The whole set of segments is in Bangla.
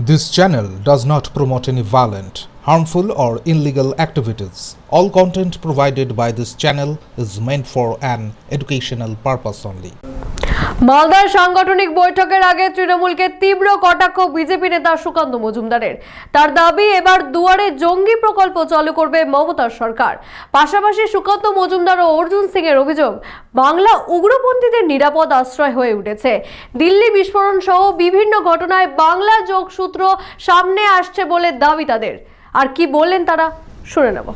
This channel does not promote any violent, harmful, or illegal activities. All content provided by this channel is meant for an educational purpose only. মালদার সাংগঠনিক বৈঠকের আগে তৃণমূলকে তীব্র কটাক্ষ বিজেপি নেতা সুকান্ত মজুমদারের। তার দাবি, এবার দুয়ারে জঙ্গি প্রকল্প চালু করবে মমতার সরকার। পাশাপাশি সুকান্ত মজুমদার ও অর্জুন সিং এর অভিযোগ, বাংলা উগ্রপন্থীদের নিরাপদ আশ্রয় হয়ে উঠেছে। দিল্লি বিস্ফোরণ সহ বিভিন্ন ঘটনায় বাংলা যোগসূত্র সামনে আসছে বলে দাবি তাদের। আর কি বললেন তারা, শুনে নেব।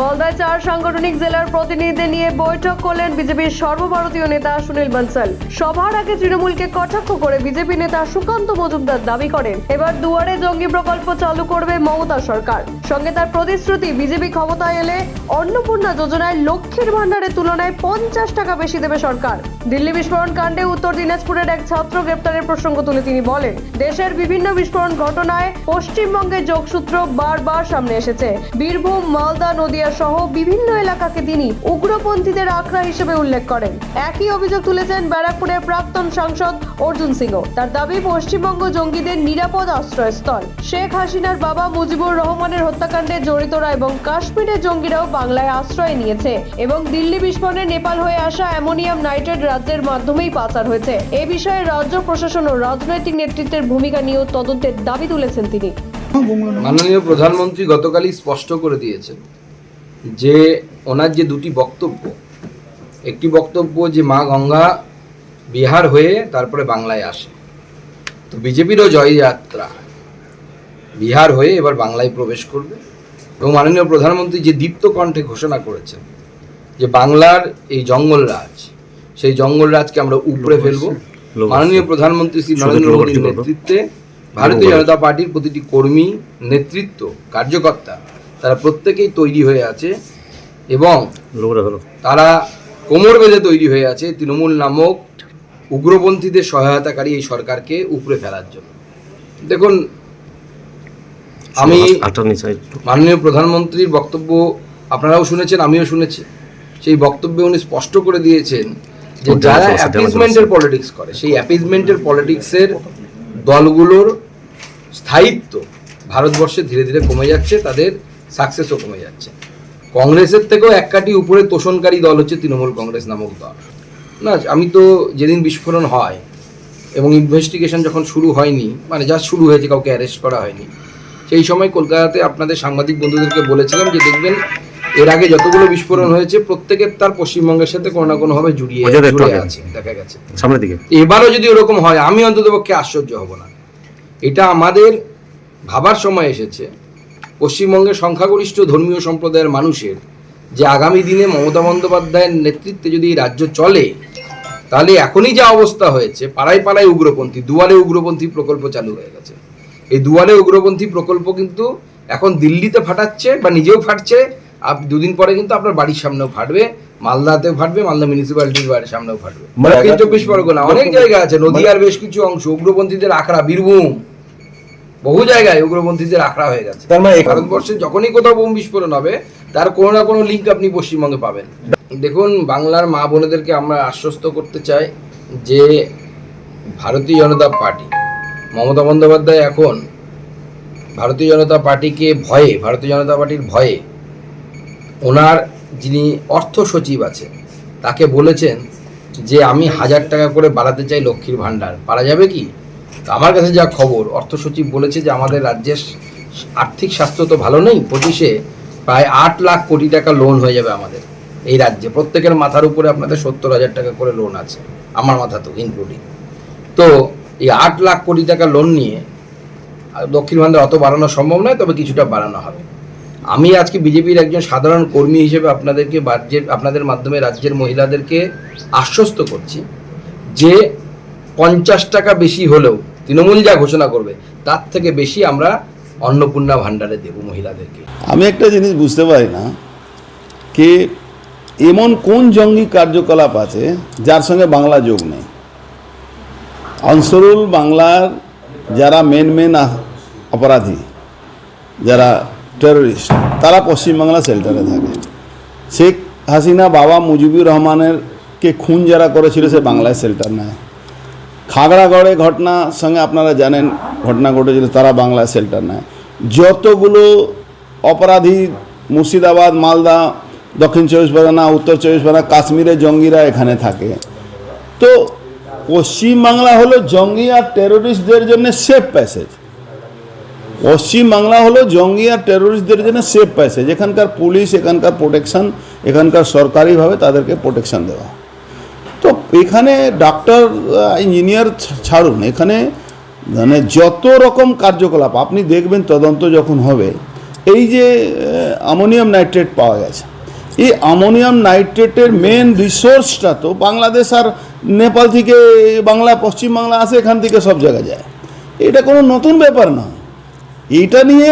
মালদায় 4 সাংগঠনিক জেলার প্রতিনিধিদের নিয়ে বৈঠক করলেন বিজেপির সর্বভারতীয় নেতা সুনীল বানসাল। সভার আগে তৃণমূলকে কটাক্ষ করে বিজেপি নেতা সুকান্ত মজুমদার দাবি করেন, এবার দুয়ারে জঙ্গি প্রকল্প চালু করবে মমতা সরকার। সঙ্গে তার প্রতিশ্রুতি, বিজেপি ক্ষমতায় এলে অন্নপূর্ণা যোজনায় লক্ষ্মীর ভান্ডারের তুলনায় 50 টাকা বেশি দেবে সরকার। দিল্লি বিস্ফোরণ কাণ্ডে উত্তর দিনাজপুরের এক ছাত্র গ্রেপ্তারের প্রসঙ্গ তুলে তিনি বলেন, দেশের বিভিন্ন বিস্ফোরণ ঘটনায় পশ্চিমবঙ্গের যোগসূত্র বারবার সামনে এসেছে। বীরভূম, মালদা, নদিয়া সহ বিভিন্ন এলাকাকে তিনি উগ্রপন্থীদের আখড়া হিসেবে উল্লেখ করেন। একই অভিযোগ তুলেছেন ব্যারাকপুরের প্রাক্তন সাংসদ অর্জুন সিংও। তার দাবি, পশ্চিমবঙ্গ জঙ্গিদের নিরাপদ আশ্রয়স্থল। শেখ হাসিনার বাবা মুজিবুর রহমানের হত্যাকাণ্ডে জড়িতরা এবং কাশ্মীরের জঙ্গিরাও বাংলায় আশ্রয় নিয়েছে এবং দিল্লি বিস্ফোরণে নেপাল হয়ে আসা অ্যামোনিয়াম নাইট্রেট রাজ্যের মাধ্যমেই পাচার হয়েছে। এ বিষয়ে রাজ্য প্রশাসন ও রাজনৈতিক নেতৃত্বের ভূমিকা নিয়েও তদন্তের দাবি তুলেছেন তিনি। মাননীয় প্রধানমন্ত্রী গতকালই স্পষ্ট করে দিয়েছেন যে ওনার যে দুটি বক্তব্য, একটি বক্তব্য যে মা গঙ্গা বিহার হয়ে তারপরে বাংলায় আসে, তো বিজেপিরও জয়যাত্রা বিহার হয়ে এবার বাংলায় প্রবেশ করবে। এবং মাননীয় প্রধানমন্ত্রী যে দীপ্ত কণ্ঠে ঘোষণা করেছেন যে বাংলার এই জঙ্গলরাজ, সেই জঙ্গলরাজকে আমরা উপড়ে ফেলব। মাননীয় প্রধানমন্ত্রী শ্রী নরেন্দ্র মোদীর নেতৃত্বে ভারতীয় জনতা পার্টির প্রতিটি কর্মী, নেতৃত্ব, কার্যকর্তা তারা প্রত্যেকেই তৈরি হয়ে আছে এবং তারা কোমর বেঁধে তৈরি হয়ে আছে তৃণমূল নামক উগ্রপন্থীদের সহায়তাকারী এই সরকারকে উপড়ে ফেলার জন্য। দেখুন, আমি মাননীয় প্রধানমন্ত্রীর বক্তব্য আপনারাও শুনেছেন, আমিও শুনেছি। সেই বক্তব্যে উনি স্পষ্ট করে দিয়েছেন যে যারা অ্যাপিজমেন্টের পলিটিক্স করে, সেই অ্যাপিজমেন্টের পলিটিক্সের দলগুলোর স্থায়িত্ব ভারতবর্ষে ধীরে ধীরে কমে যাচ্ছে, তাদের সাকসেসও কমে যাচ্ছে। কংগ্রেসের থেকেও এক কাটি উপরে তোষণকারী দল হচ্ছে তৃণমূল কংগ্রেস নামক দল। না, আমি তো যেদিন বিস্ফোরণ হয় এবং ইনভেস্টিগেশন যখন শুরু হয়নি, মানে যা শুরু হয়েছে, কাউকে অ্যারেস্ট করা হয়নি, সেই সময় কলকাতাতে আপনাদের সাংবাদিক বন্ধুদেরকে বলেছিলাম যে দেখবেন এর আগে যতগুলো বিস্ফোরণ হয়েছে প্রত্যেকের তার পশ্চিমবঙ্গের সাথে কোনো না কোনোভাবে জুড়ে আছে, দেখা গেছে সামনের দিকে। এবারও যদি ওরকম হয়, আমি অন্ততপক্ষে আশ্চর্য হব না। এটা আমাদের ভাবার সময় এসেছে পশ্চিমবঙ্গের সংখ্যাগরিষ্ঠ ধর্মীয় সম্প্রদায়ের মানুষের যে আগামী দিনে মমতা বন্দ্যোপাধ্যায়ের নেতৃত্বে যদি এই রাজ্য চলে, তাহলে এখনই যা অবস্থা হয়েছে, পাড়ায় পাড়ায় উগ্রপন্থী, দুয়ারে উগ্রপন্থী প্রকল্প চালু হয়ে গেছে। এই দুয়ারে উগ্রপন্থী প্রকল্প কিন্তু এখন দিল্লিতে ফাটাচ্ছে বা নিজেও ফাটছে, দুদিন পরে কিন্তু আপনার বাড়ির সামনেও ফাটবে, মালদাতেও ফাটবে, মালদা মিউনিসিপ্যালিটির বাড়ির সামনেও ফাটবে। দক্ষিণ 24 পরগনা অনেক জায়গা আছে, নদীয়ার বেশ কিছু অংশ উগ্রপন্থীদের আখড়া, বীরভূম বহু জায়গায় উগ্রপন্থীদের আখড়া হয়ে গেছে। ভারতবর্ষে যখনই কোথাও বোম বিস্ফোরণ হবে, তার কোনো না কোনো লিঙ্ক আপনি পশ্চিমবঙ্গে পাবেন। দেখুন, বাংলার মা বোনেদেরকে আমরা আশ্বস্ত করতে চাই যে ভারতীয় জনতা পার্টি, মমতা বন্দ্যোপাধ্যায় এখন ভারতীয় জনতা পার্টিকে ভয়ে, ভারতীয় জনতা পার্টির ভয়ে ওনার যিনি অর্থ সচিব আছে তাকে বলেছেন যে আমি 1000 টাকা করে বাড়াতে চাই লক্ষ্মীর ভান্ডার। পারা যাবে কি? আমার কাছে যা খবর, অর্থ সচিব বলেছে যে আমাদের রাজ্যের আর্থিক স্বাস্থ্য তো ভালো নেই, 25-এ প্রায় 8 লাখ কোটি টাকা লোন হয়ে যাবে আমাদের এই রাজ্যে। প্রত্যেকের মাথার উপরে আপনাদের 70,000 টাকা করে লোন আছে, আমার মাথা তো ইনক্লুডিং। তো এই 8 লাখ কোটি টাকা লোন নিয়ে লক্ষ্মীর ভান্ডার অত বাড়ানো সম্ভব নয়, তবে কিছুটা বাড়ানো হবে। আমি আজকে বিজেপির একজন সাধারণ কর্মী হিসেবে আপনাদের মাধ্যমে রাজ্যের মহিলাদেরকে আশ্বস্ত করছি যে 50 টাকা বেশি হলেও তৃণমূল যা ঘোষণা করবে তার থেকে বেশি আমরা অন্নপূর্ণা ভান্ডারে দেব মহিলাদেরকে। আমি একটা জিনিস বুঝতে পারি না, কি এমন কোন জঙ্গি কার্যকলাপ আছে যার সঙ্গে বাংলা যোগ নেই। আনসারুল বাংলার যারা মেন অপরাধী, যারা টেররিস্ট, তারা পশ্চিমবাংলা শেল্টারে থাকে। শেখ হাসিনা বাবা মুজিবুর রহমানের কে খুন যারা করেছিল সে বাংলায় শেল্টার নেয়। খাগড়াগড়ে ঘটনার সঙ্গে আপনারা জানেন ঘটনা ঘটেছিল, তারা বাংলা শেল্টার নেয়। যতগুলো অপরাধী মুর্শিদাবাদ, মালদা, দক্ষিণ চব্বিশ পরগনা, উত্তর চব্বিশ পরগনা, কাশ্মীরে জঙ্গিরা এখানে থাকে। তো পশ্চিমবাংলা হলো জঙ্গি আর টেরোরিস্টদের জন্য সেফ প্যাসেজ। পশ্চিমবাংলা হলো জঙ্গি আর টেরোরিস্টদের জন্য সেফ প্যাসেজ। এখানকার পুলিশ, এখানকার প্রোটেকশন, এখানকার সরকারিভাবে তাদেরকে প্রোটেকশন দেওয়া। তো এখানে ডাক্তার, ইঞ্জিনিয়ার ছাড়ুন, এখানে মানে যত রকম কার্যকলাপ আপনি দেখবেন তদন্ত যখন হবে। এই যে অ্যামোনিয়াম নাইট্রেট পাওয়া গেছে, এই অ্যামোনিয়াম নাইট্রেটের মেন রিসোর্সটা তো বাংলাদেশ আর নেপাল থেকে বাংলা, পশ্চিমবাংলা আসে, এখান থেকে সব জায়গায় যায়। এটা কোনো নতুন ব্যাপার না। এইটা নিয়ে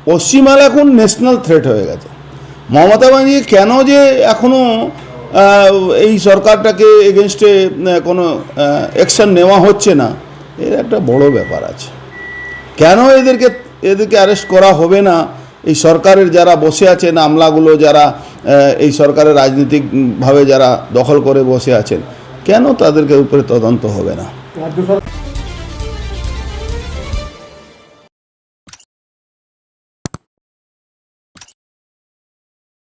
পশ্চিমবাংলা এখন ন্যাশনাল থ্রেট হয়ে গেছে। মমতা ব্যানার্জি কেন যে এখনও এই সরকারটাকে এগেনস্টে কোনো অ্যাকশন নেওয়া হচ্ছে না, এর একটা বড় ব্যাপার আছে। কেন এদেরকে অ্যারেস্ট করা হবে না? এই সরকারের যারা বসে আছেন, আমলাগুলো যারা এই সরকারের রাজনৈতিকভাবে যারা দখল করে বসে আছেন, কেন তাদেরকে উপরে তদন্ত হবে না?